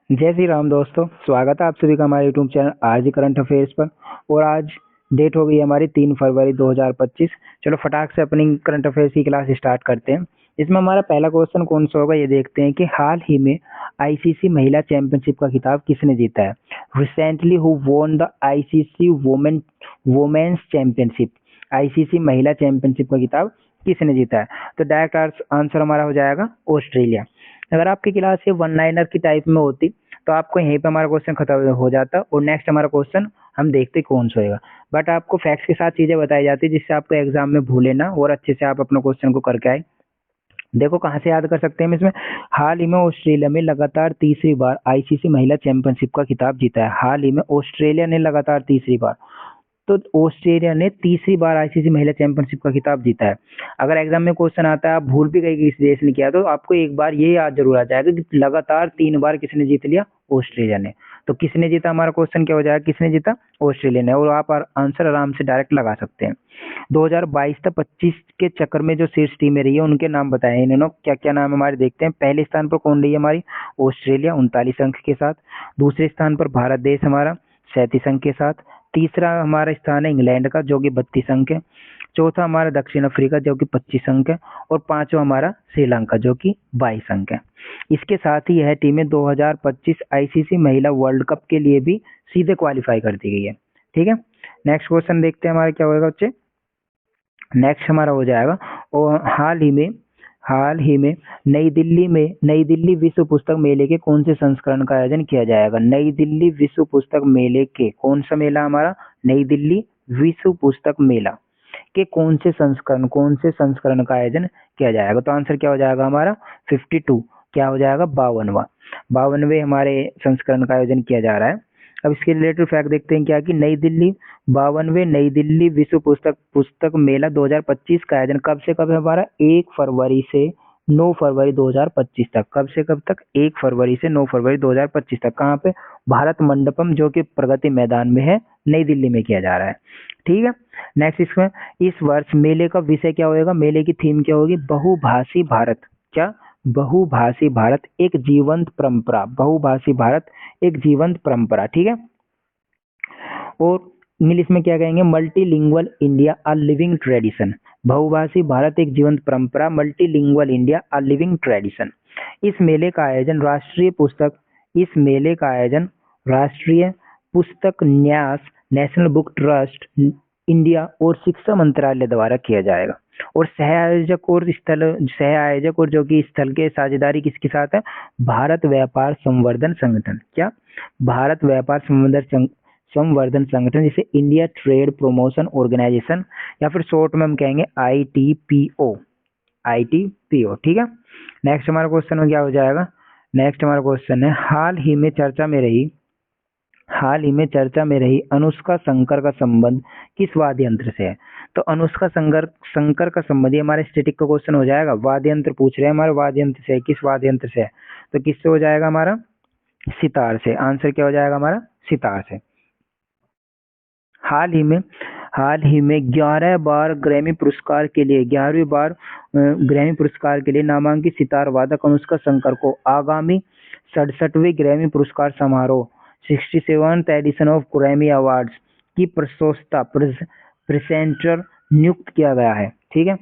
जय श्री राम दोस्तों, स्वागत है आप सभी का हमारे YouTube channel RG current affairs पर। और आज डेट हो गई है हमारी 3 फरवरी 2025। चलो फटाक से अपनी करंट अफेयर्स की क्लास स्टार्ट करते हैं। इसमें हमारा पहला क्वेश्चन कौन सा होगा ये देखते हैं कि हाल ही में आईसीसी महिला चैंपियनशिप का खिताब किसने जीता है। Recently who won the ICC women's championship. ICC महिला चैंपियनशिप का खिताब किसने जीता है? तो डायरेक्ट आंसर हमारा हो जाएगा ऑस्ट्रेलिया। अगर आपकी क्लास ये वन लाइनर की टाइप में होती तो आपको यहीं पे हमारा क्वेश्चन खत्म हो जाता और नेक्स्ट हमारा क्वेश्चन हम देखते कौन सा होगा। बट आपको फैक्ट्स के साथ चीजें बताई जाती जिससे आपको एग्जाम में भूले ना और अच्छे से आप अपने क्वेश्चन को करके आए। देखो कहाँ से याद कर सकते हैं हम इसमें। हाल ही में ऑस्ट्रेलिया में लगातार तीसरी बार आईसीसी महिला चैंपियनशिप का खिताब जीता है। हाल ही में ऑस्ट्रेलिया ने लगातार तीसरी बार, तो ऑस्ट्रेलिया ने तीसरी बार आईसीसी महिला चैंपियनशिप का खिताब जीता है। अगर एग्जाम में क्वेश्चन आता है आप भूल भी गए कि किस देश ने किया, तो आपको एक बार ये याद जरूर आ जाएगा कि लगातार 3 बार किसने जीत लिया, ऑस्ट्रेलिया ने। तो किसने जीता, हमारा क्वेश्चन क्या हो जाएगा, किसने जीता, ऑस्ट्रेलिया ने। और आप आंसर आराम से डायरेक्ट लगा सकते हैं। 2022 तक 25 के चक्कर में जो शीर्ष टीमें रही है उनके नाम बताए इन्होंने, क्या क्या नाम हमारे देखते हैं। पहले स्थान पर कौन रही है हमारी, ऑस्ट्रेलिया 39 अंक के साथ। दूसरे स्थान पर भारत देश हमारा 37 अंक के साथ। तीसरा हमारा स्थान है इंग्लैंड का जो कि 32 अंक है। चौथा हमारा दक्षिण अफ्रीका जो कि 25 अंक है। और पांचवा हमारा श्रीलंका जो कि 22 अंक है। इसके साथ ही यह टीमें 2025 आईसीसी महिला वर्ल्ड कप के लिए भी सीधे क्वालिफाई कर दी गई है। ठीक है, नेक्स्ट क्वेश्चन देखते हैं हमारा क्या होगा बच्चे। नेक्स्ट हमारा हो जाएगा और हाल ही में नई दिल्ली विश्व पुस्तक मेले के कौन से संस्करण का आयोजन किया जाएगा। नई दिल्ली विश्व पुस्तक मेले के कौन सा मेला हमारा, नई दिल्ली विश्व पुस्तक मेला के कौन से संस्करण का आयोजन किया जाएगा। तो आंसर क्या हो जाएगा हमारा 52, क्या हो जाएगा 52वें हमारे संस्करण का आयोजन किया जा रहा है। अब इसके रिलेटेड फैक्ट देखते हैं क्या कि नई दिल्ली विश्व पुस्तक मेला 2025 का आयोजन कब से कब है हमारा, 1 फरवरी से 9 फरवरी 2025 तक। कब से कब तक, 1 फरवरी से 9 फरवरी 2025 तक। कहाँ पे, भारत मंडपम जो कि प्रगति मैदान में है, नई दिल्ली में किया जा रहा है। ठीक है, नेक्स्ट इसमें इस वर्ष मेले का विषय क्या होगा, मेले की थीम क्या होगी, बहुभाषी भारत। क्या, बहुभाषी भारत एक जीवंत परंपरा, बहुभाषी भारत एक जीवंत परंपरा। ठीक है, और इंग्लिश में क्या कहेंगे, multilingual India a living tradition. बहुभाषी भारत एक जीवंत परंपरा, multilingual India a living tradition. इस मेले का आयोजन राष्ट्रीय पुस्तक न्यास, नेशनल बुक ट्रस्ट इंडिया और शिक्षा मंत्रालय द्वारा किया जाएगा। और सह आयोजक और जो कि स्थल के साझेदारी किसके साथ है, भारत व्यापार संवर्धन संगठन। क्या, भारत व्यापार संवर्धन संगठन, जिसे इंडिया ट्रेड प्रमोशन ऑर्गेनाइजेशन या फिर शॉर्ट में हम कहेंगे आईटीपीओ। ठीक है, नेक्स्ट हमारा क्वेश्चन क्या हो जाएगा। नेक्स्ट हमारा क्वेश्चन है हाल ही में चर्चा में रही अनुष्का शंकर का संबंध किस वाद्य यंत्र से है। तो अनुष्का शंकर का संबंध, ये हमारे स्टैटिक का क्वेश्चन हो जाएगा। वाद्य यंत्र पूछ रहे हैं हमारे, वाद्य यंत्र से, किस वाद्य यंत्र से है, तो किससे हो जाएगा हमारा, सितार से। आंसर क्या हो जाएगा हमारा, सितार से। हाल ही में 11 बार ग्रैमी पुरस्कार के लिए 11वीं बार ग्रैमी पुरस्कार के लिए नामांकित सितार वादक अनुष्का शंकर को आगामी 67वें ग्रैमी पुरस्कार समारोह 67th addition of Grammy awards की प्रशस्ता प्रेजेंटर नियुक्त किया गया है। ठीक है,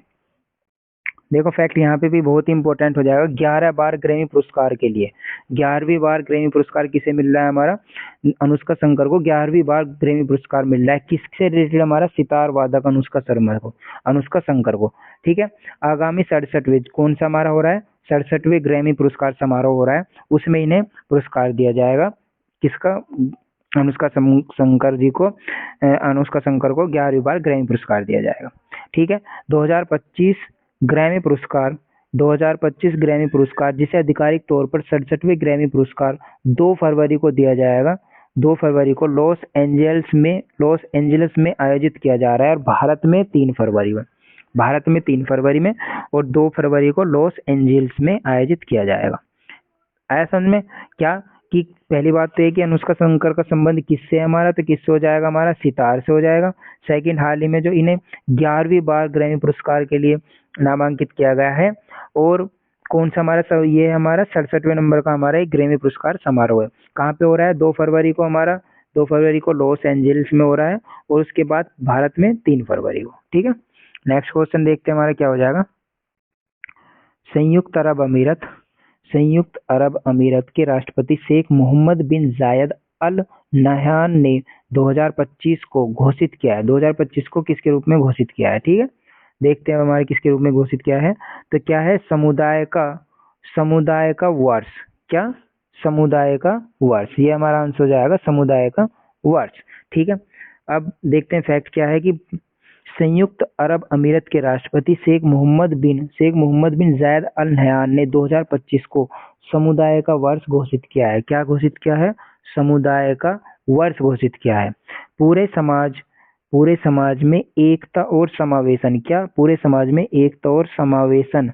देखो फैक्ट यहाँ पे भी बहुत ही इंपॉर्टेंट हो जाएगा। 11 बार ग्रैमी पुरस्कार के लिए, 11वीं बार ग्रैमी पुरस्कार किसे मिल रहा है हमारा, अनुष्का शंकर को 11वीं बार ग्रैमी पुरस्कार मिल रहा है। किससे रिलेटेड, हमारा सितार वादक अनुष्का शंकर को। ठीक है, आगामी 67वें कौन सा हमारा हो रहा है, 67वें ग्रैमी पुरस्कार समारोह हो रहा है, उसमें इन्हें पुरस्कार दिया जाएगा। किसका, अनुष्का शंकर जी को, अनुष्का शंकर को 11वीं बार ग्रैमी पुरस्कार दिया जाएगा। ठीक है, 2025 ग्रैमी पुरस्कार जिसे आधिकारिक तौर पर 67वें ग्रैमी पुरस्कार 2 फरवरी को दिया जाएगा। 2 फरवरी को लॉस एंजल्स में आयोजित किया जा रहा है और भारत में 3 फरवरी में और 2 फरवरी को लॉस एंजल्स में आयोजित किया जाएगा। आया समझ में क्या, कि पहली बात तो है कि अनुष्का शंकर का संबंध किससे है हमारा, तो किससे हो जाएगा हमारा, सितार से हो जाएगा। सेकंड, हाल ही में जो इन्हें 11वीं बार ग्रैमी पुरस्कार के लिए नामांकित किया गया है और कौन सा हमारा ये हमारा 67वें नंबर का हमारा एक ग्रैमी पुरस्कार समारोह है। कहाँ पे हो रहा है? 2 फरवरी को हमारा 2 फरवरी को लॉस एंजल्स में हो रहा है और उसके बाद भारत में 3 फरवरी को। ठीक है, नेक्स्ट क्वेश्चन देखते हैं हमारा क्या हो जाएगा। संयुक्त अरब अमीरत संयुक्त अरब अमीरत के राष्ट्रपति शेख मोहम्मद बिन जायद अल नहयान ने 2025 को घोषित किया है। 2025 को किसके रूप में घोषित किया है? ठीक है, देखते हैं हमारे किसके रूप में घोषित किया है। तो क्या है? समुदाय का वर्ष। क्या? समुदाय का वर्ष, ये हमारा आंसर हो जाएगा, समुदाय का वर्ष। ठीक है, अब देखते हैं फैक्ट क्या है कि संयुक्त अरब अमीरत के राष्ट्रपति शेख मोहम्मद बिन जायद अल नहयान ने 2025 को समुदाय का वर्ष घोषित किया है। क्या घोषित किया है? समुदाय का वर्ष घोषित किया है। पूरे समाज में एकता और समावेशन, क्या? पूरे समाज में एकता और समावेशन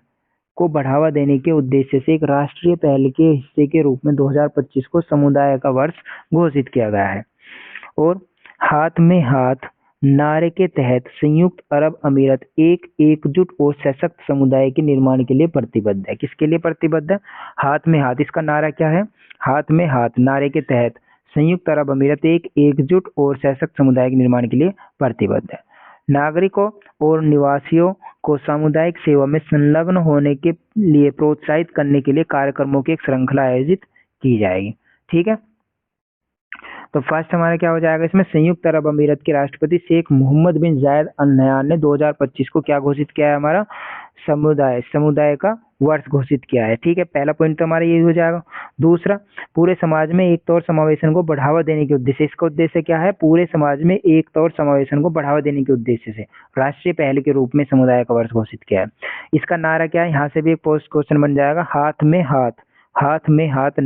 को बढ़ावा देने के उद्देश्य से एक राष्ट्रीय पहल के हिस्से के रूप में 2025 को समुदाय का वर्ष घोषित किया गया है। और हाथ में हाथ नारे के तहत संयुक्त अरब अमीरत एक एकजुट और सशक्त समुदाय के निर्माण के लिए प्रतिबद्ध है। किसके लिए प्रतिबद्ध है? हाथ में हाथ, इसका नारा क्या है? हाथ में हाथ नारे के तहत संयुक्त अरब अमीरत एक एकजुट और सशक्त समुदाय के निर्माण के लिए प्रतिबद्ध है। नागरिकों और निवासियों को सामुदायिक सेवा में संलग्न होने के लिए प्रोत्साहित करने के लिए कार्यक्रमों की एक श्रृंखला आयोजित की जाएगी। ठीक है, तो फर्स्ट हमारा क्या हो जाएगा इसमें? संयुक्त अरब अमीरत के राष्ट्रपति शेख मोहम्मद बिन जायद अल नहयान ने 2025 को क्या घोषित किया है? हमारा समुदाय का वर्ष घोषित किया है। ठीक है, पहला पॉइंट तो हमारा यही हो जाएगा। दूसरा, पूरे समाज में एकता और समावेशन को बढ़ावा देने के उद्देश्य, इसका उद्देश्य क्या है? पूरे समाज में एकता और समावेशन को बढ़ावा देने के उद्देश्य से राष्ट्रीय पहल के रूप में समुदाय का वर्ष घोषित किया है। इसका नारा क्या है? यहाँ से भी एक पोस्ट क्वेश्चन बन जाएगा। हाथ में हाथ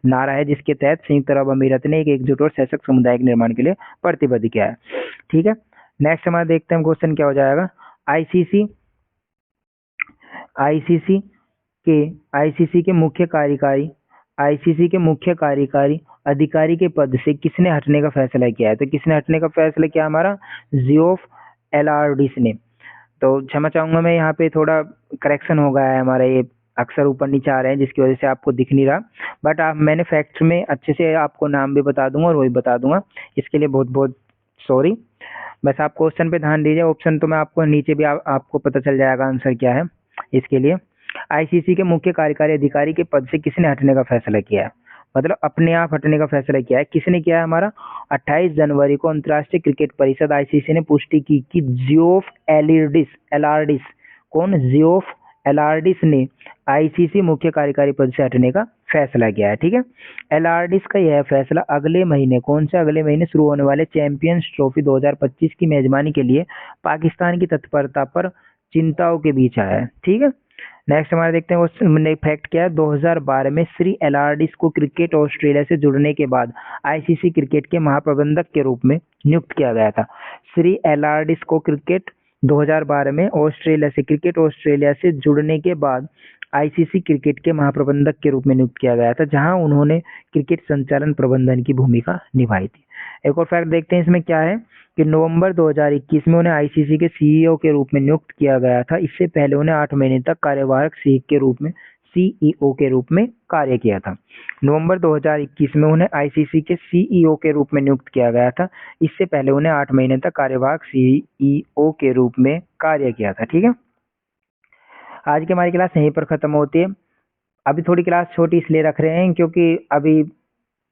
नारा है जिसके तहत संयुक्त अरब अमीरत ने एक एकजुट और सशक्त समुदाय के निर्माण के लिए प्रतिबद्ध किया है। ठीक है, नेक्स्ट हमारा देखते हैं क्वेश्चन क्या हो जाएगा। आईसीसी के मुख्य कार्यकारी अधिकारी के पद से किसने हटने का फैसला किया है? तो किसने हटने का फैसला किया? हमारा जियोफ एलार्डिस ने। तो क्षमा चाहूंगा मैं, यहाँ पे थोड़ा करेक्शन हो गया है हमारा, ये अक्सर ऊपर नीचे आ रहे हैं जिसकी वजह से आपको दिख नहीं रहा, बट मैंने फैक्ट्स में अच्छे से आपको नाम भी बता दूंगा और वही बता दूंगा, इसके लिए बहुत बहुत सॉरी। बस आप क्वेश्चन पे ध्यान दीजिए, ऑप्शन तो मैं आपको नीचे भी आपको पता चल जाएगा आंसर क्या है। इसके लिए आईसीसी के मुख्य कार्यकारी अधिकारी के पद से किसने हटने का फैसला किया है? मतलब अपने आप हटने का फैसला किया है। किसने किया है? हमारा 28 जनवरी को अंतर्राष्ट्रीय क्रिकेट परिषद आईसीसी ने पुष्टि की कि जियोफ एलार्डिस ने आईसीसी मुख्य कार्यकारी पद से हटने का फैसला किया है। ठीक है, एलार्डिस का यह फैसला अगले महीने शुरू होने वाले चैंपियंस ट्रॉफी 2025 की मेजबानी के लिए पाकिस्तान की तत्परता पर चिंताओं के बीच आया है। ठीक है, नेक्स्ट हमारे देखते हैं वो फैक्ट क्या है। 2012 में श्री एलार्डिस को क्रिकेट ऑस्ट्रेलिया से जुड़ने के बाद आईसीसी क्रिकेट के महाप्रबंधक के रूप में नियुक्त किया गया था। श्री एलार्डिस को 2012 में क्रिकेट ऑस्ट्रेलिया से जुड़ने के बाद आईसीसी क्रिकेट के महाप्रबंधक के रूप में नियुक्त किया गया था, जहां उन्होंने क्रिकेट संचालन प्रबंधन की भूमिका निभाई थी। एक और फैक्ट देखते हैं इसमें क्या है कि नवंबर 2021 में उन्हें आईसीसी के सीईओ के रूप में नियुक्त किया गया था। इससे पहले उन्हें 8 महीने तक कार्यवाहक सीईओ के रूप में कार्य किया था। नवंबर 2021 में उन्हें आईसीसी के सीईओ के रूप में नियुक्त किया गया था। इससे पहले उन्हें 8 महीने तक कार्यवाहक सीईओ के रूप में कार्य किया था। ठीक है, आज की हमारी क्लास यहीं पर खत्म होती है। अभी थोड़ी क्लास छोटी इसलिए रख रहे हैं क्योंकि अभी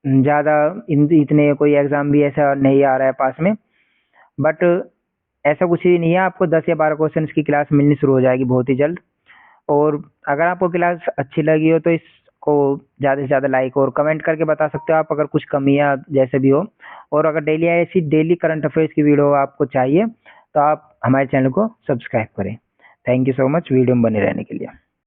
ज़्यादा इतने कोई एग्जाम भी ऐसा नहीं आ रहा है पास में, बट ऐसा कुछ ही नहीं है। आपको 10 या 12 क्वेश्चन की क्लास मिलनी शुरू हो जाएगी बहुत ही जल्द। और अगर आपको क्लास अच्छी लगी हो तो इसको ज़्यादा से ज़्यादा लाइक और कमेंट करके बता सकते हो आप, अगर कुछ कमियाँ जैसे भी हो। और अगर डेली करंट अफेयर्स की वीडियो आपको चाहिए तो आप हमारे चैनल को सब्सक्राइब करें। Thank you so much video में बने रहने के लिए।